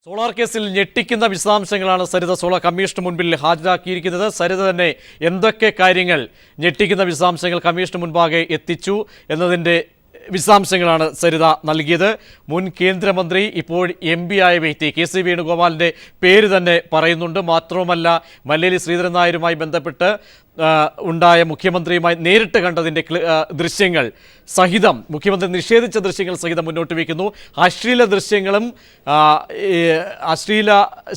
Solar കേസിൽ ഞെട്ടിക്കുന്ന വിശദാംശങ്ങളാണ് സരിത സോളാർ കമ്മീഷന് മുൻപിൽ ഹാജരാക്കിയിരിക്കുന്നത്. സരിത തന്നെ എന്തൊക്കെ കാര്യങ്ങൾ ഞെട്ടിക്കുന്ന വിശദാംശങ്ങൾ കമ്മീഷന് മുൻപാകെ എത്തിച്ചു എന്നതിൻ്റെ വിശദാംശങ്ങളാണ് സരിത നൽകിയത്. മുൻ കേന്ദ്രമന്ത്രി ഇപ്പോൾ MP ആയ വ്യക്തി KC വേണുഗോപാലിൻ്റെ പേര് തന്നെ പറയുന്നുണ്ട്. മാത്രവുമല്ല മല്ലേലി ശ്രീധരൻ നായരുമായി ബന്ധപ്പെട്ട് ഉണ്ടായ മുഖ്യമന്ത്രിയുമായി നേരിട്ട് കണ്ടതിൻ്റെ ദൃശ്യങ്ങൾ സഹിതം മുഖ്യമന്ത്രി നിഷേധിച്ച ദൃശ്യങ്ങൾ സഹിതം മുന്നോട്ട് വയ്ക്കുന്നു. അശ്ലീല ദൃശ്യങ്ങളും അശ്ലീല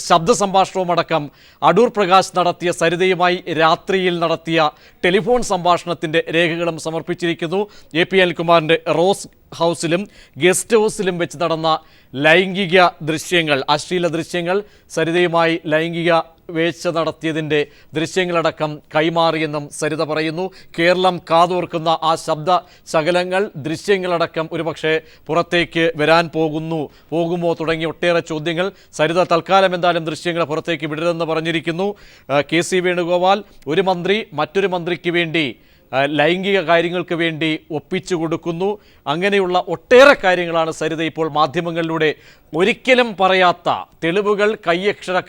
ശബ്ദ സംഭാഷണവും അടക്കം അടൂർ പ്രകാശ് നടത്തിയ സരിതയുമായി രാത്രിയിൽ നടത്തിയ ടെലിഫോൺ സംഭാഷണത്തിൻ്റെ രേഖകളും സമർപ്പിച്ചിരിക്കുന്നു. AP അനിൽകുമാറിൻ്റെ റോസ് ഹൗസിലും ഗസ്റ്റ് ഹൗസിലും വെച്ച് നടന്ന ലൈംഗിക ദൃശ്യങ്ങൾ, അശ്ലീല ദൃശ്യങ്ങൾ, സരിതയുമായി ലൈംഗിക വേഴ്ച നടത്തിയതിൻ്റെ ദൃശ്യങ്ങളടക്കം കൈമാറിയെന്നും സരിത പറയുന്നു. കേരളം കാതോർക്കുന്ന ആ ശബ്ദ ശകലങ്ങൾ, ദൃശ്യങ്ങളടക്കം ഒരുപക്ഷെ പുറത്തേക്ക് വരാൻ പോകുമോ തുടങ്ങിയ ഒട്ടേറെ ചോദ്യങ്ങൾ. സരിത തൽക്കാലം എന്തായാലും ദൃശ്യങ്ങൾ പുറത്തേക്ക് വിടരുതെന്ന് പറഞ്ഞിരിക്കുന്നു. KC വേണുഗോപാൽ ഒരു മന്ത്രി മറ്റൊരു മന്ത്രിക്ക് വേണ്ടി ലൈംഗിക കാര്യങ്ങൾക്ക് വേണ്ടി ഒപ്പിച്ചു കൊടുക്കുന്നു. അങ്ങനെയുള്ള ഒട്ടേറെ കാര്യങ്ങളാണ് സരിത ഇപ്പോൾ മാധ്യമങ്ങളിലൂടെ ഒരിക്കലും പറയാത്ത തെളിവുകൾ,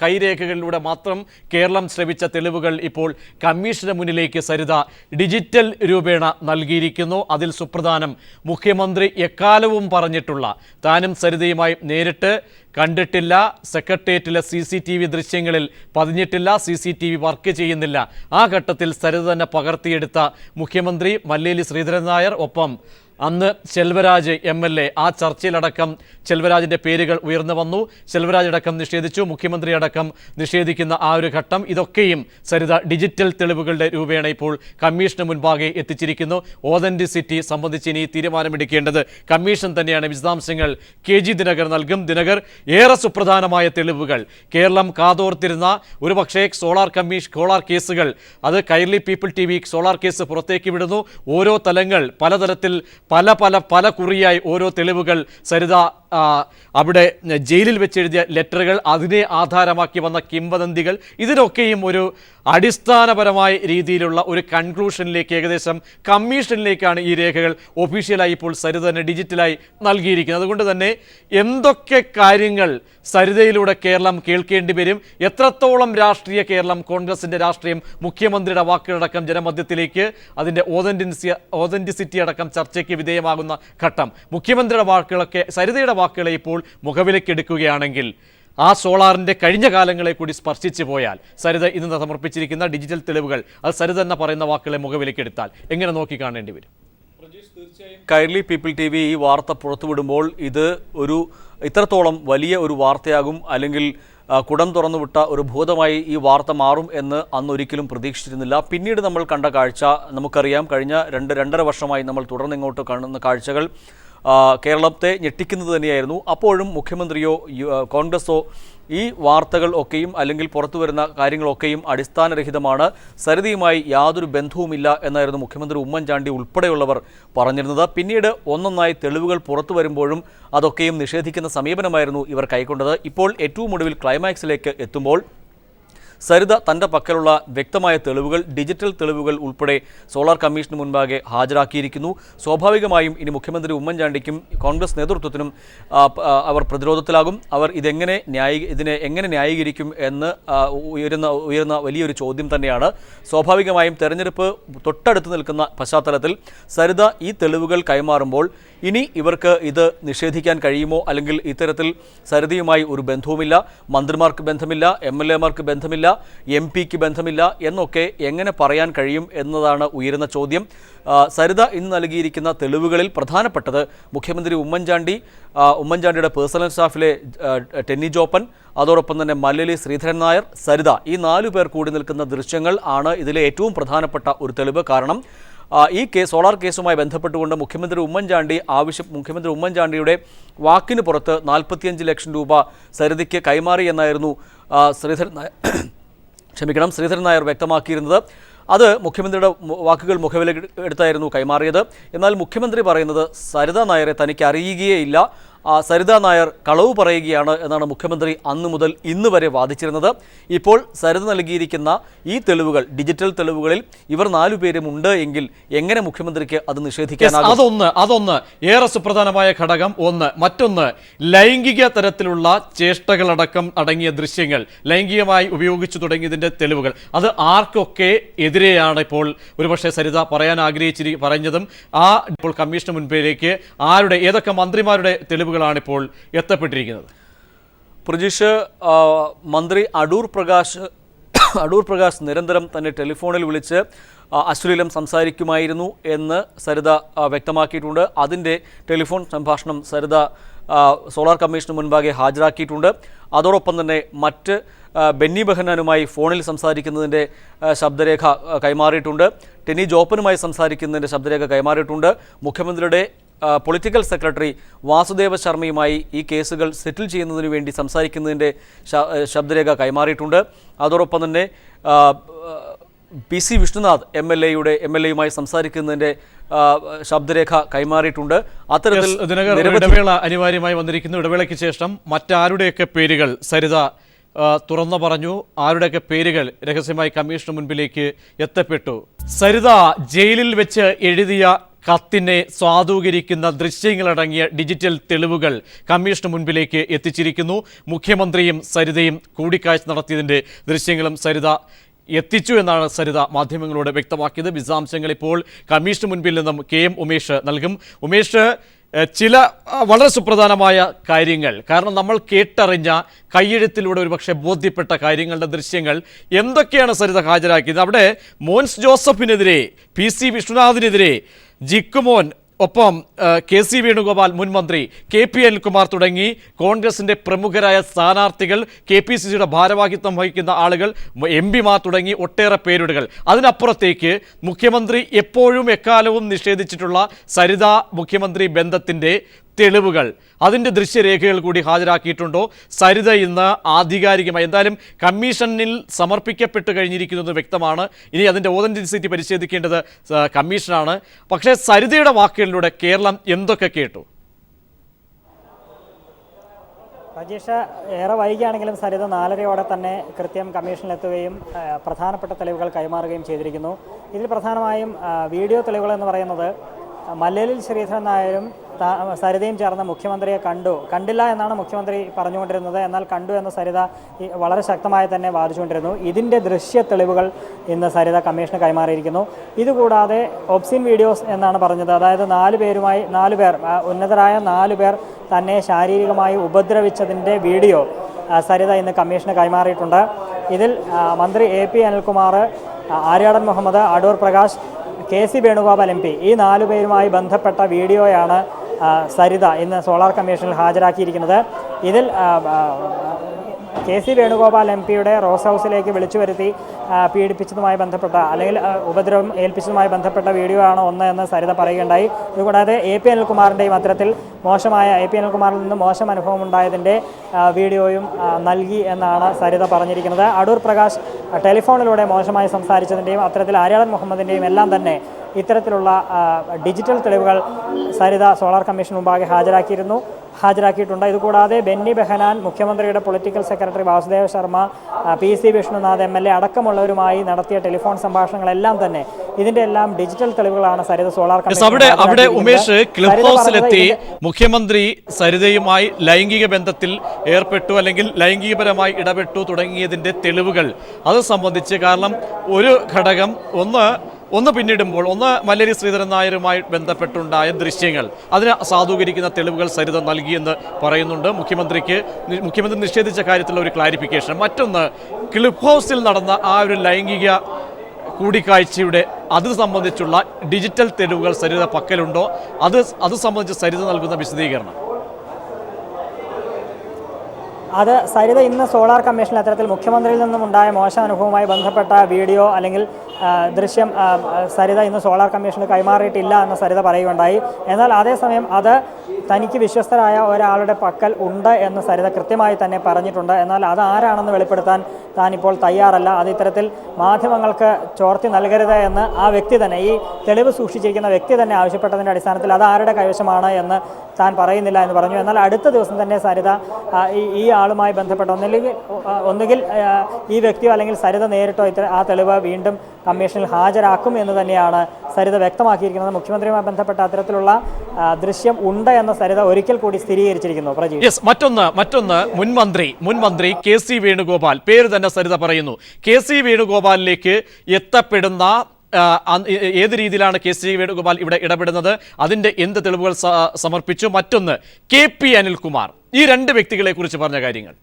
കൈരേഖകളിലൂടെ മാത്രം കേരളം ശ്രവിച്ച തെളിവുകൾ ഇപ്പോൾ കമ്മീഷന് മുന്നിലേക്ക് സരിത ഡിജിറ്റൽ രൂപേണ നൽകിയിരിക്കുന്നു. അതിൽ സുപ്രധാനം മുഖ്യമന്ത്രി എക്കാലവും പറഞ്ഞിട്ടുള്ള, താനും സരിതയുമായി നേരിട്ട് കണ്ടിട്ടില്ല, സെക്രട്ടേറിയറ്റിലെ CCTV ദൃശ്യങ്ങളിൽ പതിഞ്ഞിട്ടില്ല, CCTV വർക്ക് ചെയ്യുന്നില്ല. ആ ഘട്ടത്തിൽ സരിത തന്നെ പകർത്തിയെടുത്ത മുഖ്യമന്ത്രി മല്ലേലി ശ്രീധരൻ നായർ, ഒപ്പം അന്ന് ചെൽവരാജ് MLA, ആ ചർച്ചയിലടക്കം ചെൽവരാജിൻ്റെ പേരുകൾ ഉയർന്നു വന്നു. ചെൽവരാജ് അടക്കം നിഷേധിച്ചു, മുഖ്യമന്ത്രി അടക്കം നിഷേധിക്കുന്ന ആ ഒരു ഘട്ടം. ഇതൊക്കെയും സരിത ഡിജിറ്റൽ തെളിവുകളുടെ രൂപേണ ഇപ്പോൾ കമ്മീഷന് മുൻപാകെ എത്തിച്ചിരിക്കുന്നു. ഓതൻറ്റിസിറ്റി സംബന്ധിച്ച് ഇനി തീരുമാനമെടുക്കേണ്ടത് കമ്മീഷൻ തന്നെയാണ്. വിശദാംശങ്ങൾ KG ദിനകർ നൽകും. ദിനകർ, ഏറെ സുപ്രധാനമായ തെളിവുകൾ, കേരളം കാതോർത്തിരുന്ന ഒരുപക്ഷേ സോളാർ കേസുകൾ, അത് Kairali people TV solar case പുറത്തേക്ക് വിടുന്നു. ഓരോ തലങ്ങൾ, പലതരത്തിൽ പല കുറിയായി ഓരോ തെളിവുകൾ, സരിത അവിടെ ജയിലിൽ വെച്ചെഴുതിയ ലെറ്ററുകൾ, അതിനെ ആധാരമാക്കി വന്ന കിംവദന്തികൾ, ഇതിനൊക്കെയും ഒരു അടിസ്ഥാനപരമായ രീതിയിലുള്ള ഒരു കൺക്ലൂഷനിലേക്ക്, ഏകദേശം കമ്മീഷനിലേക്കാണ് ഈ രേഖകൾ ഒഫീഷ്യലായി ഇപ്പോൾ സരിത തന്നെ ഡിജിറ്റലായി നൽകിയിരിക്കുന്നത്. അതുകൊണ്ട് തന്നെ എന്തൊക്കെ കാര്യങ്ങൾ സരിതയിലൂടെ കേരളം കേൾക്കേണ്ടി വരും, എത്രത്തോളം രാഷ്ട്രീയ കേരളം, കോൺഗ്രസിൻ്റെ രാഷ്ട്രീയം, മുഖ്യമന്ത്രിയുടെ വാക്കുകളടക്കം ജനമധ്യത്തിലേക്ക് അതിൻ്റെ ഓതൻറ്റിസിറ്റി അടക്കം ചർച്ചയ്ക്ക് വിധേയമാകുന്ന ഘട്ടം, മുഖ്യമന്ത്രിയുടെ വാക്കുകളൊക്കെ സരിതയുടെ വാക്കുകളെ ഇപ്പോൾ മുഖവിലക്കെടുക്കുകയാണെങ്കിൽ ആ സോളാറിൻ്റെ കഴിഞ്ഞ കാലങ്ങളെ കൂടി സ്പർശിച്ചു പോയാൽ, സരിത ഇന്ന് സമർപ്പിച്ചിരിക്കുന്ന ഡിജിറ്റൽ തെളിവുകൾ, അത് സരിത തന്നെ പറയുന്ന വാക്കുകളെ മുഖവിലക്കെടുത്താൽ എങ്ങനെ നോക്കി കാണേണ്ടി വരും? കൈർലി പീപ്പിൾ TV ഈ വാർത്ത പുറത്തുവിടുമ്പോൾ ഇത് ഇത്രത്തോളം വലിയ ഒരു വാർത്തയാകും, അല്ലെങ്കിൽ കുടം തുറന്നുവിട്ട ഒരു ഭൂതമായി ഈ വാർത്ത മാറും എന്ന് അന്നൊരിക്കലും പ്രതീക്ഷിച്ചിരുന്നില്ല. പിന്നീട് നമ്മൾ കണ്ട കാഴ്ച നമുക്കറിയാം. കഴിഞ്ഞ 2.5 വർഷമായി നമ്മൾ തുടർന്നിങ്ങോട്ട് കാണുന്ന കാഴ്ചകൾ കേരളത്തെ ഞെട്ടിക്കുന്നത് തന്നെയായിരുന്നു. അപ്പോഴും മുഖ്യമന്ത്രിയോ കോൺഗ്രസോ ഈ വാർത്തകൾ ഒക്കെയും അല്ലെങ്കിൽ പുറത്തു വരുന്ന കാര്യങ്ങളൊക്കെയും അടിസ്ഥാനരഹിതമാണ്, സരിതയുമായി യാതൊരു ബന്ധവുമില്ല എന്നായിരുന്നു മുഖ്യമന്ത്രി ഉമ്മൻചാണ്ടി ഉൾപ്പെടെയുള്ളവർ പറഞ്ഞിരുന്നത്. പിന്നീട് ഒന്നൊന്നായി തെളിവുകൾ പുറത്തു വരുമ്പോഴും അതൊക്കെയും നിഷേധിക്കുന്ന സമീപനമായിരുന്നു ഇവർ കൈക്കൊണ്ടത്. ഇപ്പോൾ ഏറ്റവും ഒടുവിൽ ക്ലൈമാക്സിലേക്ക് എത്തുമ്പോൾ സരിത തൻ്റെ പക്കലുള്ള വ്യക്തമായ തെളിവുകൾ, ഡിജിറ്റൽ തെളിവുകൾ ഉൾപ്പെടെ സോളാർ കമ്മീഷന് മുൻപാകെ ഹാജരാക്കിയിരിക്കുന്നു. സ്വാഭാവികമായും ഇനി മുഖ്യമന്ത്രി ഉമ്മൻചാണ്ടിക്കും കോൺഗ്രസ് നേതൃത്വത്തിനും അവർ പ്രതിരോധത്തിലാകും. അവർ ഇതിനെ എങ്ങനെ ന്യായീകരിക്കും എന്ന് ഉയരുന്ന വലിയൊരു ചോദ്യം തന്നെയാണ്. സ്വാഭാവികമായും തെരഞ്ഞെടുപ്പ് തൊട്ടടുത്ത് നിൽക്കുന്ന പശ്ചാത്തലത്തിൽ സരിത ഈ തെളിവുകൾ കൈമാറുമ്പോൾ ഇനി ഇവർക്ക് ഇത് നിഷേധിക്കാൻ കഴിയുമോ? അല്ലെങ്കിൽ ഇത്തരത്തിൽ സരിതയുമായി ഒരു ബന്ധവുമില്ല, മന്ത്രിമാർക്ക് ബന്ധമില്ല, MLA മാർക്ക് ബന്ധമില്ല, MP-ക്ക് ബന്ധമില്ല എന്നൊക്കെ എങ്ങനെ പറയാൻ കഴിയും എന്നതാണ് ഉയരുന്ന ചോദ്യം. സരിത ഇന്ന് നൽകിയിരിക്കുന്ന തെളിവുകളിൽ പ്രധാനപ്പെട്ടത് മുഖ്യമന്ത്രി ഉമ്മൻചാണ്ടിയുടെ പേഴ്സണൽ സ്റ്റാഫിലെ ടെന്നി ജോപ്പൻ, അതോടൊപ്പം തന്നെ മല്ലേലി ശ്രീധരൻ നായർ, സരിത, ഈ 4 പേർ കൂടി നിൽക്കുന്ന ദൃശ്യങ്ങൾ ആണ് ഇതിലെ ഏറ്റവും പ്രധാനപ്പെട്ട ഒരു തെളിവ്. കാരണം ഈ സോളാർ കേസുമായി ബന്ധപ്പെട്ടുകൊണ്ട് മുഖ്യമന്ത്രി ഉമ്മൻചാണ്ടിയുടെ വാക്കിന് പുറത്ത് 45 ലക്ഷം രൂപ സരിതയ്ക്ക് കൈമാറി എന്നായിരുന്നു ശ്രീധരൻ നായർ വ്യക്തമാക്കിയിരുന്നത്. അത് മുഖ്യമന്ത്രിയുടെ വാക്കുകൾ മുഖവിലെടുത്തായിരുന്നു കൈമാറിയത്. എന്നാൽ മുഖ്യമന്ത്രി പറയുന്നത് സരിത നായരെ തനിക്ക് അറിയുകയില്ല, സരിത നായർ കളവ് പറയുകയാണ് എന്നാണ് മുഖ്യമന്ത്രി അന്നു മുതൽ ഇന്ന് വരെ വാദിച്ചിരുന്നത്. ഇപ്പോൾ സരിത നൽകിയിരിക്കുന്ന ഈ തെളിവുകൾ, ഡിജിറ്റൽ തെളിവുകളിൽ ഇവർ 4 പേരും ഉണ്ട് എങ്കിൽ എങ്ങനെ മുഖ്യമന്ത്രിക്ക് അത് നിഷേധിക്കാനാകും? അതൊന്ന് ഏറെ സുപ്രധാനമായ ഘടകം. മറ്റൊന്ന് ലൈംഗിക തരത്തിലുള്ള ചേഷ്ടകളടക്കം അടങ്ങിയ ദൃശ്യങ്ങൾ ലൈംഗികമായി ഉപയോഗിച്ചു തുടങ്ങിയതിന്റെ തെളിവുകൾ. അത് ആർക്കൊക്കെ എതിരെയാണ് ഇപ്പോൾ ഒരുപക്ഷെ സരിത പറയാൻ പറഞ്ഞതും ഇപ്പോൾ കമ്മീഷന് മുൻപിലേക്ക് ഏതൊക്കെ മന്ത്രിമാരുടെ തെളിവുകളാണ് ഇപ്പോൾ എത്തപ്പെട്ടിരിക്കുന്നത്? പ്രജീഷ്, മന്ത്രി അടൂർ പ്രകാശ് നിരന്തരം തന്നെ ടെലിഫോണിൽ വിളിച്ച് അശ്ലീലം സംസാരിക്കുമായിരുന്നു എന്ന് സരിത വ്യക്തമാക്കിയിട്ടുണ്ട്. അതിൻ്റെ ടെലിഫോൺ സംഭാഷണം സരിത സോളാർ കമ്മീഷന് മുൻപാകെ ഹാജരാക്കിയിട്ടുണ്ട്. അതോടൊപ്പം തന്നെ മറ്റ് ബെന്നി ബെഹനാനുമായി ഫോണിൽ സംസാരിക്കുന്നതിൻ്റെ ശബ്ദരേഖ കൈമാറിയിട്ടുണ്ട്. ടെനി ജോപ്പനുമായി സംസാരിക്കുന്നതിൻ്റെ ശബ്ദരേഖ കൈമാറിയിട്ടുണ്ട്. മുഖ്യമന്ത്രിയുടെ പൊളിറ്റിക്കൽ സെക്രട്ടറി വാസുദേവ ശർമ്മയുമായി ഈ കേസുകൾ സെറ്റിൽ ചെയ്യുന്നതിന് വേണ്ടി സംസാരിക്കുന്നതിൻ്റെ ശബ്ദരേഖ കൈമാറിയിട്ടുണ്ട്. അതോടൊപ്പം തന്നെ PC വിഷ്ണുനാഥ് MLA-യുമായി സംസാരിക്കുന്നതിൻ്റെ ശബ്ദരേഖ കൈമാറിയിട്ടുണ്ട്. അത്തരത്തിൽ ഇടവേള അനിവാര്യമായി വന്നിരിക്കുന്നു. ഇടവേളയ്ക്ക് ശേഷം മറ്റാരുടെയൊക്കെ പേരുകൾ സരിത തുറന്നു പറഞ്ഞു, ആരുടെയൊക്കെ പേരുകൾ രഹസ്യമായി കമ്മീഷന് മുൻപിലേക്ക് എത്തപ്പെട്ടു. സരിത ജയിലിൽ വെച്ച് എഴുതിയ കത്തിനെ സ്വാധീകരിക്കുന്ന ദൃശ്യങ്ങളടങ്ങിയ ഡിജിറ്റൽ തെളിവുകൾ കമ്മീഷന് മുൻപിലേക്ക് എത്തിച്ചിരിക്കുന്നു. മുഖ്യമന്ത്രിയും സരിതയും കൂടിക്കാഴ്ച നടത്തിയതിൻ്റെ ദൃശ്യങ്ങളും സരിത എത്തിച്ചു എന്നാണ് സരിത മാധ്യമങ്ങളോട് വ്യക്തമാക്കിയത്. വിശദാംശങ്ങൾ ഇപ്പോൾ കമ്മീഷന് മുൻപിൽ നിന്നും KM ഉമേഷ് നൽകും. ഉമേഷ്, ചില വളരെ സുപ്രധാനമായ കാര്യങ്ങൾ, കാരണം നമ്മൾ കേട്ടറിഞ്ഞ കയ്യെഴുത്തിലൂടെ ഒരുപക്ഷെ ബോധ്യപ്പെട്ട കാര്യങ്ങളുടെ ദൃശ്യങ്ങൾ എന്തൊക്കെയാണ് സരിത ഹാജരാക്കിയത്? അവിടെ മോൻസ് ജോസഫിനെതിരെ, PC വിഷ്ണുനാഥിനെതിരെ, ജിക്കുമോൻ, ഒപ്പം KC വേണുഗോപാൽ മുൻ മന്ത്രി, KP അനിൽകുമാർ തുടങ്ങി കോൺഗ്രസിൻ്റെ പ്രമുഖരായ സ്ഥാനാർത്ഥികൾ, KPCCയുടെ ഭാരവാഹിത്വം വഹിക്കുന്ന ആളുകൾ, MP മാർ തുടങ്ങി ഒട്ടേറെ പേരുകൾ. അതിനപ്പുറത്തേക്ക് മുഖ്യമന്ത്രി എപ്പോഴും എക്കാലവും നിഷേധിച്ചിട്ടുള്ള സരിത മുഖ്യമന്ത്രി ബന്ധത്തിൻ്റെ തെളിവുകൾ, അതിൻ്റെ ദൃശ്യരേഖകൾ കൂടി ഹാജരാക്കിയിട്ടുണ്ടോ? സരിത ഇന്ന് ആധികാരികമായി എന്തായാലും കമ്മീഷനിൽ സമർപ്പിക്കപ്പെട്ട് കഴിഞ്ഞിരിക്കുന്നത് വ്യക്തമാണ്. ഇനി അതിൻ്റെ ഓതൻറ്റിസിറ്റി പരിശോധിക്കേണ്ടത് കമ്മീഷനാണ്. പക്ഷേ സരിതയുടെ വാക്കുകളിലൂടെ കേരളം എന്തൊക്കെ കേട്ടു? രജീഷ്, ഏറെ വൈകിയാണെങ്കിലും സരിത 4:30 തന്നെ കൃത്യം കമ്മീഷനിലെത്തുകയും പ്രധാനപ്പെട്ട തെളിവുകൾ കൈമാറുകയും ചെയ്തിരിക്കുന്നു. ഇതിൽ പ്രധാനമായും വീഡിയോ തെളിവുകൾ എന്ന് പറയുന്നത് മല്ലേലിൽ ശ്രീധരൻ നായരും സരിതയും ചേർന്ന് മുഖ്യമന്ത്രിയെ കണ്ടില്ല എന്നാണ് മുഖ്യമന്ത്രി പറഞ്ഞുകൊണ്ടിരുന്നത്. എന്നാൽ കണ്ടു എന്ന് സരിത വളരെ ശക്തമായി തന്നെ വാദിച്ചുകൊണ്ടിരുന്നു. ഇതിൻ്റെ ദൃശ്യ തെളിവുകൾ ഇന്ന് സരിത കമ്മീഷന് കൈമാറിയിരിക്കുന്നു. ഇതുകൂടാതെ ഒബ്സിൻ വീഡിയോസ് എന്നാണ് പറഞ്ഞത്. അതായത് 4 പേർ ഉന്നതരായ 4 പേർ തന്നെ ശാരീരികമായി ഉപദ്രവിച്ചതിൻ്റെ വീഡിയോ സരിത ഇന്ന് കമ്മീഷന് കൈമാറിയിട്ടുണ്ട്. ഇതിൽ മന്ത്രി AP Anilkumar, Aryadan Muhammad, Adoor Prakash, KC Venugopal MP ഈ 4 പേരുമായി ബന്ധപ്പെട്ട വീഡിയോയാണ് സരിത ഇന്ന് സോളാർ കമ്മീഷനിൽ ഹാജരാക്കിയിരിക്കുന്നത്. ഇതിൽ KC വേണുഗോപാൽ MPയുടെ റോസ് ഹൗസിലേക്ക് വിളിച്ചു വരുത്തി പീഡിപ്പിച്ചതുമായി ബന്ധപ്പെട്ട അല്ലെങ്കിൽ ഉപദ്രവം ഏൽപ്പിച്ചതുമായി ബന്ധപ്പെട്ട വീഡിയോ ആണ് ഒന്ന് എന്ന് സരിത പറയുകയുണ്ടായി. ഇതുകൂടാതെ AP അനിൽകുമാറിൻ്റെയും അത്തരത്തിൽ AP അനിൽകുമാറിൽ നിന്ന് മോശം അനുഭവം ഉണ്ടായതിൻ്റെ വീഡിയോയും നൽകി എന്നാണ് സരിത പറഞ്ഞിരിക്കുന്നത്. അടൂർ പ്രകാശ് ടെലിഫോണിലൂടെ മോശമായി സംസാരിച്ചതിൻ്റെയും അത്തരത്തിൽ ആര്യാടൻ മുഹമ്മദിൻ്റെയും എല്ലാം തന്നെ ഇത്തരത്തിലുള്ള ഡിജിറ്റൽ തെളിവുകൾ സരിത സോളാർ കമ്മീഷൻ മുമ്പാകെ ഹാജരാക്കിയിട്ടുണ്ട്. ഇതുകൂടാതെ ബെന്നി ബെഹനാൻ, മുഖ്യമന്ത്രിയുടെ പൊളിറ്റിക്കൽ സെക്രട്ടറി വാസുദേവ ശർമ്മ, PC വിഷ്ണുനാഥ് MLA അടക്കമുള്ളവരുമായി നടത്തിയ ടെലിഫോൺ സംഭാഷണങ്ങളെല്ലാം തന്നെ ഇതിന്റെ എല്ലാം ഡിജിറ്റൽ തെളിവുകളാണ് സരിത സോളാർ കമ്മീഷൻ. അവിടെ ഉമേഷ് ക്ലിഫ് ഹൗസിലെത്തി മുഖ്യമന്ത്രി സരിതയുമായി ലൈംഗിക ബന്ധത്തിൽ ഏർപ്പെട്ടു അല്ലെങ്കിൽ ലൈംഗികപരമായി ഇടപെട്ടു തുടങ്ങിയതിന്റെ തെളിവുകൾ അത് സംബന്ധിച്ച്, കാരണം ഒരു ഘടകം ഒന്ന് പിന്നിടുമ്പോൾ മല്ലേരി ശ്രീധരൻ നായരുമായി ബന്ധപ്പെട്ടുണ്ടായ ദൃശ്യങ്ങൾ അതിനെ സാധൂകരിക്കുന്ന തെളിവുകൾ സരിത നൽകിയെന്ന് പറയുന്നുണ്ട്. മുഖ്യമന്ത്രി നിഷേധിച്ച കാര്യത്തിലുള്ള ഒരു ക്ലാരിഫിക്കേഷൻ. മറ്റൊന്ന്, ക്ലിഫ് ഹൗസിൽ നടന്ന ആ ഒരു ലൈംഗിക കൂടിക്കാഴ്ചയുടെ അത് സംബന്ധിച്ചുള്ള ഡിജിറ്റൽ തെളിവുകൾ സരിത പക്കലുണ്ടോ? അത് സംബന്ധിച്ച് സരിത നൽകുന്ന വിശദീകരണം. അത് സരിത ഇന്ന് സോളാർ കമ്മീഷനിൽ അത്തരത്തിൽ മുഖ്യമന്ത്രിയിൽ നിന്നും ഉണ്ടായ മോശം അനുഭവവുമായി ബന്ധപ്പെട്ട വീഡിയോ അല്ലെങ്കിൽ ദൃശ്യം സരിത ഇന്ന് സോളാർ കമ്മീഷന് കൈമാറിയിട്ടില്ല എന്ന് സരിത പറയുകയുണ്ടായി. എന്നാൽ അതേസമയം അത് തനിക്ക് വിശ്വസ്തരായ ഒരാളുടെ പക്കൽ ഉണ്ട് എന്ന് സരിത കൃത്യമായി തന്നെ പറഞ്ഞിട്ടുണ്ട്. എന്നാൽ അത് ആരാണെന്ന് വെളിപ്പെടുത്താൻ താനിപ്പോൾ തയ്യാറല്ല. അത് ഇത്തരത്തിൽ മാധ്യമങ്ങൾക്ക് ചോർത്തി നൽകരുത് എന്ന് ആ വ്യക്തി തന്നെ, ഈ തെളിവ് സൂക്ഷിച്ചിരിക്കുന്ന വ്യക്തി തന്നെ ആവശ്യപ്പെട്ടതിൻ്റെ അടിസ്ഥാനത്തിൽ അത് ആരുടെ കൈവശമാണ് എന്ന് താൻ പറയുന്നില്ല എന്ന് പറഞ്ഞു. എന്നാൽ അടുത്ത ദിവസം തന്നെ സരിത ഈ ആളുമായി ബന്ധപ്പെട്ട് ഒന്നുകിൽ ഈ വ്യക്തിയോ അല്ലെങ്കിൽ സരിത നേരിട്ടോ ആ തെളിവ് വീണ്ടും കമ്മീഷനിൽ ഹാജരാക്കും എന്ന് തന്നെയാണ് സരിത വ്യക്തമാക്കിയിരിക്കുന്നത്. മുഖ്യമന്ത്രിയുമായി ബന്ധപ്പെട്ട അത്തരത്തിലുള്ള ദൃശ്യം ഉണ്ട് എന്ന് സരിത ഒരിക്കൽ കൂടി സ്ഥിരീകരിച്ചിരിക്കുന്നു. യെസ്, മറ്റൊന്ന് മുൻമന്ത്രി KC വേണുഗോപാൽ, പേര് തന്നെ സരിത പറയുന്നു. KC വേണുഗോപാലിലേക്ക് എത്തപ്പെടുന്ന ഏത് രീതിയിലാണ് KC വേണുഗോപാൽ ഇവിടെ ഇടപെടുന്നത്, അതിന്റെ എന്ത് തെളിവുകൾ സമർപ്പിച്ചു? മറ്റൊന്ന് KP അനിൽകുമാർ, ഈ രണ്ട് വ്യക്തികളെ കുറിച്ച് പറഞ്ഞ കാര്യങ്ങൾ.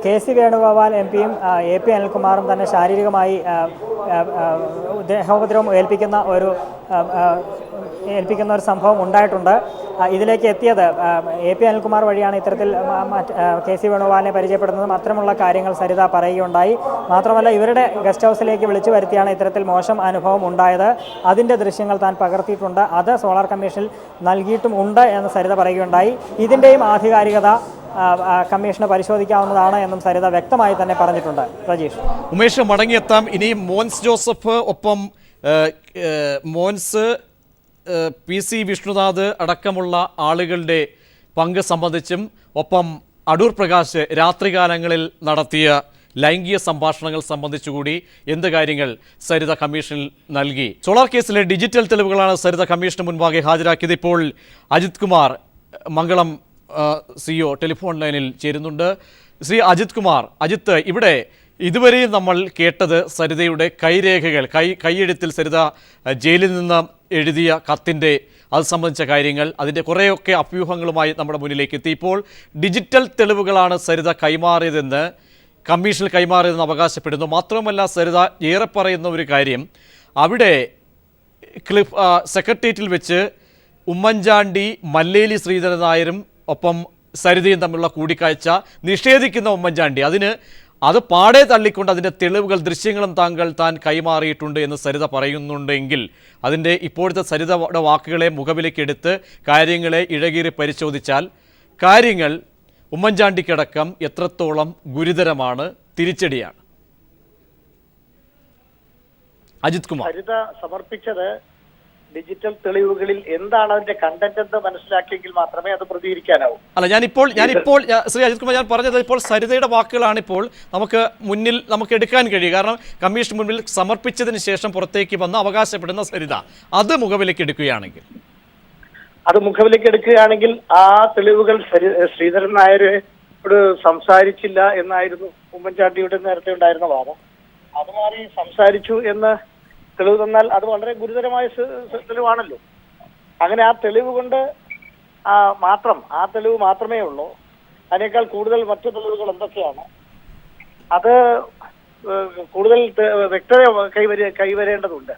KC വേണുഗോപാൽ MP-യും AP അനിൽകുമാറും തന്നെ ശാരീരികമായി ദേഹോപദ്രവം ഏൽപ്പിക്കുന്ന ഒരു സംഭവം ഉണ്ടായിട്ടുണ്ട്. ഇതിലേക്ക് എത്തിയത് AP അനിൽകുമാർ വഴിയാണ്. ഇത്തരത്തിൽ KC വേണുഗോപാലിനെ പരിചയപ്പെടുന്നതും അത്തരമുള്ള കാര്യങ്ങൾ സരിത പറയുകയുണ്ടായി. മാത്രമല്ല, ഇവരുടെ ഗസ്റ്റ് ഹൗസിലേക്ക് വിളിച്ചു വരുത്തിയാണ് ഇത്തരത്തിൽ മോശം അനുഭവം ഉണ്ടായത്. അതിൻ്റെ ദൃശ്യങ്ങൾ താൻ പകർത്തിയിട്ടുണ്ട്, അത് സോളാർ കമ്മീഷനിൽ നൽകിയിട്ടും ഉണ്ട് എന്ന് സരിത പറയുകയുണ്ടായി. ഇതിൻ്റെയും ആധികാരികത കമ്മീഷന് പരിശോധിക്കാവുന്നതാണ് എന്നും സരിത വ്യക്തമായി തന്നെ പറഞ്ഞിട്ടുണ്ട്. പ്രജീഷ്, ഉമേഷ് മടങ്ങിയെത്താം. ഇനി മോൻസ് ജോസഫ്, ഒപ്പം മോൻസ് PC വിഷ്ണുനാഥ് അടക്കമുള്ള ആളുകളുടെ പങ്ക് സംബന്ധിച്ചും, ഒപ്പം അടൂർ പ്രകാശ് രാത്രികാലങ്ങളിൽ നടത്തിയ ലൈംഗിക സംഭാഷണങ്ങൾ സംബന്ധിച്ചുകൂടി എന്ത് കാര്യങ്ങൾ സരിത കമ്മീഷനിൽ നൽകി? സോളാർ കേസിലെ ഡിജിറ്റൽ തെളിവുകളാണ് സരിത കമ്മീഷന് മുൻപാകെ ഹാജരാക്കിയത്. ഇപ്പോൾ അജിത് കുമാർ, മംഗളം CEO ടെലിഫോൺ ലൈനിൽ ചേരുന്നുണ്ട്. ശ്രീ അജിത് കുമാർ, അജിത്ത്, ഇവിടെ ഇതുവരെയും നമ്മൾ കേട്ടത് സരിതയുടെ കൈരേഖകൾ, കൈയെഴുത്തിൽ സരിത ജയിലിൽ നിന്ന് എഴുതിയ കത്തിൻ്റെ അത് സംബന്ധിച്ച കാര്യങ്ങൾ, അതിൻ്റെ കുറേയൊക്കെ അഭ്യൂഹങ്ങളുമായി നമ്മുടെ മുന്നിലേക്ക് എത്തി. ഇപ്പോൾ ഡിജിറ്റൽ തെളിവുകളാണ് സരിത കൈമാറിയതെന്ന് കമ്മീഷനിൽ കൈമാറിയതെന്ന് അവകാശപ്പെടുന്നു. മാത്രമല്ല, സരിത ഏറെ പറയുന്ന ഒരു കാര്യം, അവിടെ സെക്രട്ടേറിയറ്റിൽ വെച്ച് ഉമ്മൻചാണ്ടി, മല്ലേലി ശ്രീധരൻ നായരും ഒപ്പം സരിതയും തമ്മിലുള്ള കൂടിക്കാഴ്ച നിഷേധിക്കുന്ന ഉമ്മൻചാണ്ടി അത് പാടെ തള്ളിക്കൊണ്ട് അതിൻ്റെ തെളിവുകൾ, ദൃശ്യങ്ങളും താൻ കൈമാറിയിട്ടുണ്ട് എന്ന് സരിത പറയുന്നുണ്ടെങ്കിൽ, അതിൻ്റെ ഇപ്പോഴത്തെ സരിതയുടെ വാക്കുകളെ മുഖവിലേക്കെടുത്ത് കാര്യങ്ങളെ ഇഴകീറി പരിശോധിച്ചാൽ കാര്യങ്ങൾ ഉമ്മൻചാണ്ടിക്കടക്കം എത്രത്തോളം ഗുരുതരമാണ്, തിരിച്ചടിയാണ്? അജിത് കുമാർ, സരിത സമർപ്പിച്ചത് ഡിജിറ്റൽ തെളിവുകളിൽ എന്താണ് അതിന്റെ കണ്ടന്റ് എന്ന് മനസ്സിലാക്കിയെങ്കിൽ മാത്രമേ അത് പ്രതികരിക്കാനാവൂ. അല്ല, ഞാനിപ്പോൾ ശ്രീ അജിത് കുമാർ, ഞാൻ പറഞ്ഞത് ഇപ്പോൾ സരിതയുടെ വാക്കുകളാണ് ഇപ്പോൾ നമുക്ക് എടുക്കാൻ കഴിയും. കാരണം കമ്മീഷൻ മുൻപിൽ സമർപ്പിച്ചതിന് ശേഷം പുറത്തേക്ക് വന്ന് അവകാശപ്പെടുന്ന സരിത അത് മുഖവിലേക്ക് എടുക്കുകയാണെങ്കിൽ ആ തെളിവുകൾ ശ്രീധരൻ നായരോട് സംസാരിച്ചില്ല എന്നായിരുന്നു ഉമ്മൻചാണ്ടിയുടെ നേരത്തെ ഉണ്ടായിരുന്ന വാദം. അത് മാറി സംസാരിച്ചു എന്ന് തെളിവ് തന്നാൽ അത് വളരെ ഗുരുതരമായ തെളിവാണല്ലോ. അങ്ങനെ ആ തെളിവ് കൊണ്ട് ആ തെളിവ് മാത്രമേ ഉള്ളൂ. അതിനേക്കാൾ കൂടുതൽ മറ്റു തെളിവുകൾ എന്തൊക്കെയാണ്, അത് കൂടുതൽ വ്യക്തത കൈവരേണ്ടതുണ്ട്.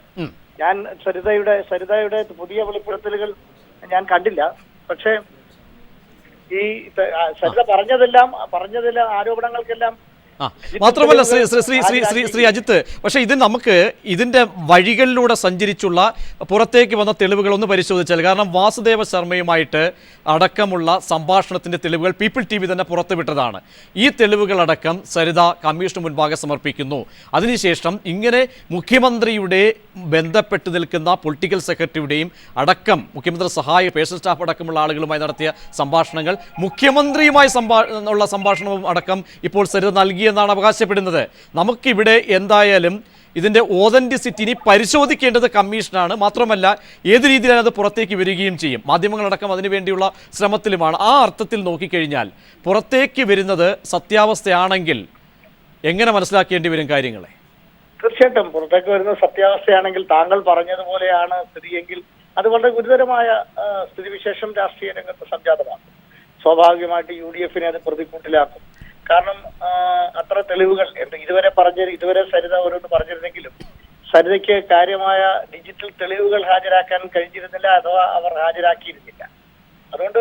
ഞാൻ സരിതയുടെ പുതിയ വെളിപ്പെടുത്തലുകൾ ഞാൻ കണ്ടില്ല. പക്ഷേ ഈ സരിത പറഞ്ഞതെല്ലാം ആരോപണങ്ങൾക്കെല്ലാം മാത്രമല്ല ശ്രീ അജിത്ത്, പക്ഷേ ഇത് നമുക്ക് ഇതിൻ്റെ വഴികളിലൂടെ സഞ്ചരിച്ചുള്ള പുറത്തേക്ക് വന്ന തെളിവുകൾ ഒന്ന് പരിശോധിച്ചാൽ, കാരണം വാസുദേവ ശർമ്മയുമായിട്ട് അടക്കമുള്ള സംഭാഷണത്തിൻ്റെ തെളിവുകൾ പീപ്പിൾ TV തന്നെ പുറത്തുവിട്ടതാണ്. ഈ തെളിവുകളടക്കം സരിത കമ്മീഷന് മുൻപാകെ സമർപ്പിക്കുന്നു. അതിനുശേഷം ഇങ്ങനെ മുഖ്യമന്ത്രിയുടെ ബന്ധപ്പെട്ട് നിൽക്കുന്ന പൊളിറ്റിക്കൽ സെക്രട്ടറിയുടെയും അടക്കം മുഖ്യമന്ത്രി സഹായ പേഴ്സണൽ സ്റ്റാഫ് അടക്കമുള്ള ആളുകളുമായി നടത്തിയ സംഭാഷണങ്ങൾ, മുഖ്യമന്ത്രിയുമായി ഉള്ള സംഭാഷണവും അടക്കം ഇപ്പോൾ സരിത നൽകിയെന്നാണ് അവകാശപ്പെടുന്നത്. നമുക്കിവിടെ എന്തായാലും ഇതിൻ്റെ ഓതൻറ്റിസിറ്റി ഇനി പരിശോധിക്കേണ്ടത് കമ്മീഷനാണ്. മാത്രമല്ല, ഏത് രീതിയിലാണ് അത് പുറത്തേക്ക് വരികയും ചെയ്യും. മാധ്യമങ്ങളടക്കം അതിനുവേണ്ടിയുള്ള ശ്രമത്തിലുമാണ്. ആ അർത്ഥത്തിൽ നോക്കിക്കഴിഞ്ഞാൽ പുറത്തേക്ക് വരുന്നത് സത്യാവസ്ഥയാണെങ്കിൽ എങ്ങനെ മനസ്സിലാക്കേണ്ടി വരും കാര്യങ്ങളെ? തീർച്ചയായിട്ടും പുറത്തേക്ക് വരുന്ന സത്യാവസ്ഥയാണെങ്കിൽ, താങ്കൾ പറഞ്ഞതുപോലെയാണ് സ്ഥിതിയെങ്കിൽ, അത് വളരെ ഗുരുതരമായ സ്ഥിതിവിശേഷം രാഷ്ട്രീയ രംഗത്ത് സംജാതമാക്കും. സ്വാഭാവികമായിട്ട് UDF-നെ അത് പ്രതിക്കൂട്ടിലാക്കും. കാരണം അത്ര തെളിവുകൾ ഇതുവരെ സരിത ഓരോന്ന് പറഞ്ഞിരുന്നെങ്കിലും സരിതയ്ക്ക് കാര്യമായ ഡിജിറ്റൽ തെളിവുകൾ ഹാജരാക്കാൻ കഴിഞ്ഞിരുന്നില്ല, അഥവാ അവർ ഹാജരാക്കിയിരുന്നില്ല. അതുകൊണ്ട്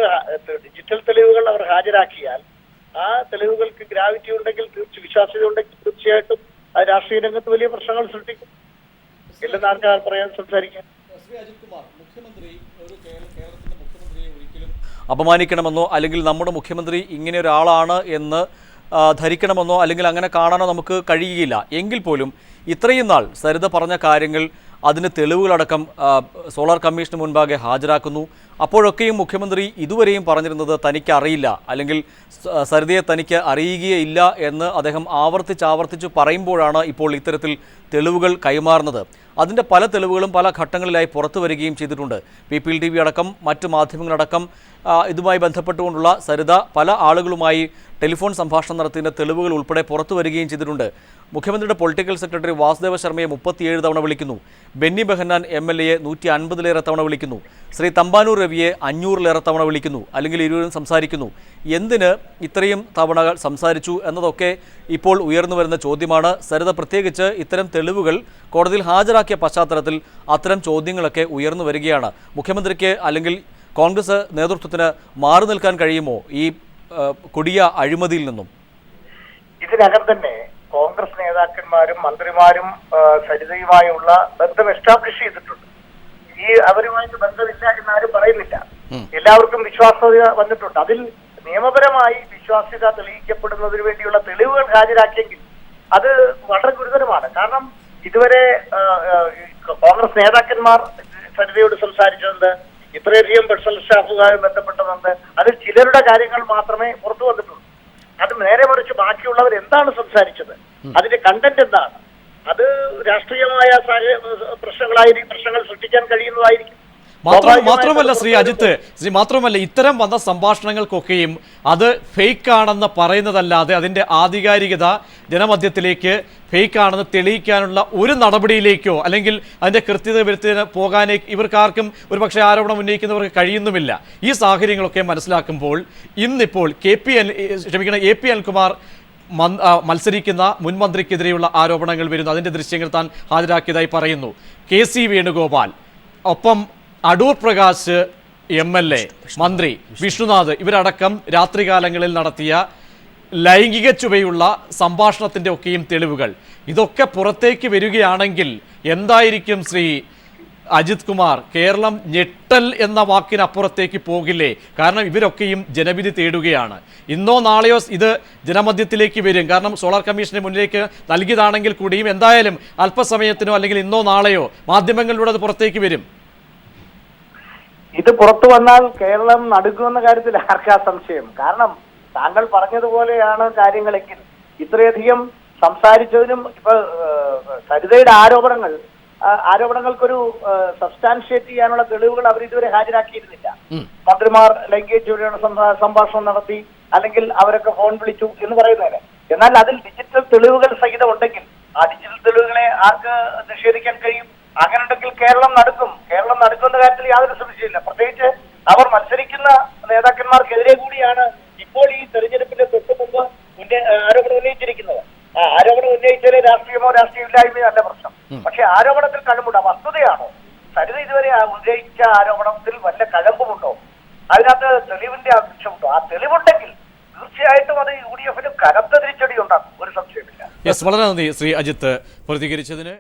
ഡിജിറ്റൽ തെളിവുകൾ അവർ ഹാജരാക്കിയാൽ ആ തെളിവുകൾക്ക് ഗ്രാവിറ്റി ഉണ്ടെങ്കിൽ, വിശ്വാസ്യത ഉണ്ടെങ്കിൽ, തീർച്ചയായിട്ടും അത് രാഷ്ട്രീയ രംഗത്ത് വലിയ പ്രശ്നങ്ങൾ സൃഷ്ടിക്കും. ഇല്ലെന്ന് ആർക്കാർ പറയാൻ സംസാരിക്കാം. അപമാനിക്കണമെന്നോ അല്ലെങ്കിൽ നമ്മുടെ മുഖ്യമന്ത്രി ഇങ്ങനെ ഒരാളാണ് എന്ന് ധരിക്കണമെന്നോ അല്ലെങ്കിൽ അങ്ങനെ കാണാനോ നമുക്ക് കഴിയുകയില്ല. എങ്കിൽ പോലും ഇത്രയും നാൾ സരിത പറഞ്ഞ കാര്യങ്ങൾ അതിന് തെളിവുകളടക്കം സോളാർ കമ്മീഷന് മുൻപാകെ ഹാജരാക്കുന്നു. അപ്പോഴൊക്കെയും മുഖ്യമന്ത്രി ഇതുവരെയും പറഞ്ഞിരുന്നത് തനിക്ക് അറിയില്ല, അല്ലെങ്കിൽ സരിതയെ തനിക്ക് അറിയുകയില്ല എന്ന് അദ്ദേഹം ആവർത്തിച്ച് പറയുമ്പോഴാണ് ഇപ്പോൾ ഇത്തരത്തിൽ തെളിവുകൾ കൈമാറുന്നത്. അതിൻ്റെ പല തെളിവുകളും പല ഘട്ടങ്ങളിലായി പുറത്തു വരികയും ചെയ്തിട്ടുണ്ട്. പീപ്പിൾ TV അടക്കം മറ്റ് മാധ്യമങ്ങളടക്കം ഇതുമായി ബന്ധപ്പെട്ടുകൊണ്ടുള്ള സരിത പല ആളുകളുമായി ടെലിഫോൺ സംഭാഷണം നടത്തിയതിൻ്റെ തെളിവുകൾ ഉൾപ്പെടെ പുറത്തു വരികയും ചെയ്തിട്ടുണ്ട്. മുഖ്യമന്ത്രിയുടെ പൊളിറ്റിക്കൽ സെക്രട്ടറി വാസുദേവ ശർമ്മയെ 37 തവണ വിളിക്കുന്നു. ബെന്നി ബെഹന്നാൻ MLA 150-ലേറെ തവണ വിളിക്കുന്നു. ശ്രീ തമ്പാനൂർ രവിയെ 500-ലേറെ തവണ വിളിക്കുന്നു, അല്ലെങ്കിൽ ഇരുവരും സംസാരിക്കുന്നു. എന്തിന് ഇത്രയും തവണകൾ സംസാരിച്ചു എന്നതൊക്കെ ഇപ്പോൾ ഉയർന്നു വരുന്ന ചോദ്യമാണ്. സരിത പ്രത്യേകിച്ച് ഇത്തരം തെളിവുകൾ കോടതിയിൽ ഹാജരാക്കിയ പശ്ചാത്തലത്തിൽ അത്തരം ചോദ്യങ്ങളൊക്കെ ഉയർന്നു വരികയാണ്. മുഖ്യമന്ത്രിക്ക് അല്ലെങ്കിൽ കോൺഗ്രസ് നേതൃത്വത്തിന് മാറി നിൽക്കാൻ കഴിയുമോ ഈ കൊടിയ അഴിമതിയിൽ നിന്നും? ഇതിനകം തന്നെ കോൺഗ്രസ് നേതാക്കന്മാരും മന്ത്രിമാരും സരിതയുമായുള്ള ബന്ധം എസ്റ്റാബ്ലിഷ് ചെയ്തിട്ടുണ്ട്. ഈ അവരുമായിട്ട് ബന്ധമില്ല എന്നാരും പറയുന്നില്ല. എല്ലാവർക്കും വിശ്വാസ്യത വന്നിട്ടുണ്ട്. അതിൽ നിയമപരമായി വിശ്വാസ്യത തെളിയിക്കപ്പെടുന്നതിന് വേണ്ടിയുള്ള തെളിവുകൾ ഹാജരാക്കിയെങ്കിൽ അത് വളരെ ഗുരുതരമാണ്. കാരണം ഇതുവരെ കോൺഗ്രസ് നേതാക്കന്മാർ സരിതയോട് സംസാരിച്ചതുണ്ട്, ഇത്രയധികം പേഴ്സണൽ സ്റ്റാഫുമായി ബന്ധപ്പെട്ടതുണ്ട്. അതിൽ ചിലരുടെ കാര്യങ്ങൾ മാത്രമേ പുറത്തു വന്നിട്ടുള്ളൂ. അത് നേരെ മറിച്ച് ബാക്കിയുള്ളവർ എന്താണ് സംസാരിച്ചത്, അതിന്റെ കണ്ടന്റ് എന്താണ്, അത് രാഷ്ട്രീയമായ പ്രശ്നങ്ങൾ സൃഷ്ടിക്കാൻ കഴിയുന്നതായിരിക്കും. മാത്രമല്ല ശ്രീ അജിത്ത്, മാത്രമല്ല ഇത്തരം വന്ന സംഭാഷണങ്ങൾക്കൊക്കെയും അത് ഫേക്ക് ആണെന്ന് പറയുന്നതല്ലാതെ അതിൻ്റെ ആധികാരികത ജനമധ്യത്തിലേക്ക് ഫേക്ക് ആണെന്ന് തെളിയിക്കാനുള്ള ഒരു നടപടിയിലേക്കോ അല്ലെങ്കിൽ അതിൻ്റെ കൃത്യത വരുത്തി പോകാനേ ഇവർക്കാർക്കും ഒരുപക്ഷെ ആരോപണം ഉന്നയിക്കുന്നവർക്ക് കഴിയുന്നുമില്ല. ഈ സാഹചര്യങ്ങളൊക്കെ മനസ്സിലാക്കുമ്പോൾ ഇന്നിപ്പോൾ AP അനിൽകുമാർ മത്സരിക്കുന്ന മുൻ മന്ത്രിക്കെതിരെയുള്ള ആരോപണങ്ങൾ വരുന്നു. അതിൻ്റെ ദൃശ്യങ്ങൾ താൻ ഹാജരാക്കിയതായി പറയുന്നു. KC വേണുഗോപാൽ, ഒപ്പം അടൂർ പ്രകാശ് MLA, മന്ത്രി വിഷ്ണുനാഥ് ഇവരടക്കം രാത്രികാലങ്ങളിൽ നടത്തിയ ലൈംഗിക ചുവയുള്ള സംഭാഷണത്തിൻ്റെ ഒക്കെയും തെളിവുകൾ ഇതൊക്കെ പുറത്തേക്ക് വരികയാണെങ്കിൽ എന്തായിരിക്കും ശ്രീ അജിത് കുമാർ? കേരളം ഞെട്ടൽ എന്ന വാക്കിനപ്പുറത്തേക്ക് പോകില്ലേ? കാരണം ഇവരൊക്കെയും ജനവിധി തേടുകയാണ്. ഇന്നോ നാളെയോ ഇത് ജനമധ്യത്തിലേക്ക് വരും. കാരണം സോളാർ കമ്മീഷന് മുന്നിലേക്ക് നൽകിയതാണെങ്കിൽ കൂടിയും എന്തായാലും അല്പസമയത്തിനോ അല്ലെങ്കിൽ ഇന്നോ നാളെയോ മാധ്യമങ്ങളിലൂടെ അത് പുറത്തേക്ക് വരും. ഇത് പുറത്തു വന്നാൽ കേരളം നടുക്കുമെന്ന കാര്യത്തിൽ ആർക്കാ സംശയം? കാരണം താങ്കൾ പറഞ്ഞതുപോലെയാണ് കാര്യങ്ങളെങ്കിൽ ഇത്രയധികം സംസാരിച്ചതിനും ഇപ്പൊ സരിതയുടെ ആരോപണങ്ങൾക്കൊരു സബ്സ്റ്റാൻഷിയേറ്റ് ചെയ്യാനുള്ള തെളിവുകൾ അവർ ഇതുവരെ ഹാജരാക്കിയിരുന്നില്ല. മന്ത്രിമാർ ലൈംഗിക ചുവയുള്ള സംഭാഷണം നടത്തി, അല്ലെങ്കിൽ അവരൊക്കെ ഫോൺ വിളിച്ചു എന്ന് പറയുന്നതിന്. എന്നാൽ അതിൽ ഡിജിറ്റൽ തെളിവുകൾ സഹിതം ഉണ്ടെങ്കിൽ ആ ഡിജിറ്റൽ തെളിവുകളെ ആർക്ക് നിഷേധിക്കാൻ കഴിയും? അങ്ങനെ ഉണ്ടെങ്കിൽ കേരളം നടക്കുന്ന കാര്യത്തിൽ യാതൊരു സംശയമില്ല. പ്രത്യേകിച്ച് അവർ മത്സരിക്കുന്ന നേതാക്കന്മാർക്കെതിരെ കൂടിയാണ് ഇപ്പോൾ ഈ തെരഞ്ഞെടുപ്പിന്റെ തൊട്ടു മുമ്പ് ആരോപണം ഉന്നയിച്ചിരിക്കുന്നത്. ആ ആരോപണം ഉന്നയിച്ചാലേ രാഷ്ട്രീയമില്ലായ്മയോ അല്ല പ്രശ്നം. പക്ഷെ ആരോപണത്തിൽ കഴമ്പുണ്ടോ? വസ്തുതയാണോ? സരിത ഇതുവരെ ഉന്നയിച്ച ആരോപണത്തിൽ വല്ല കഴമ്പുമുണ്ടോ? അതിനകത്ത് തെളിവിന്റെ ആവശ്യമുണ്ടോ? ആ തെളിവുണ്ടെങ്കിൽ തീർച്ചയായിട്ടും അത് UDF കനത്ത തിരിച്ചടി ഉണ്ടാക്കും, ഒരു സംശയമില്ല. വളരെ നന്ദി ശ്രീ അജിത്ത് പ്രതികരിച്ചതിന്.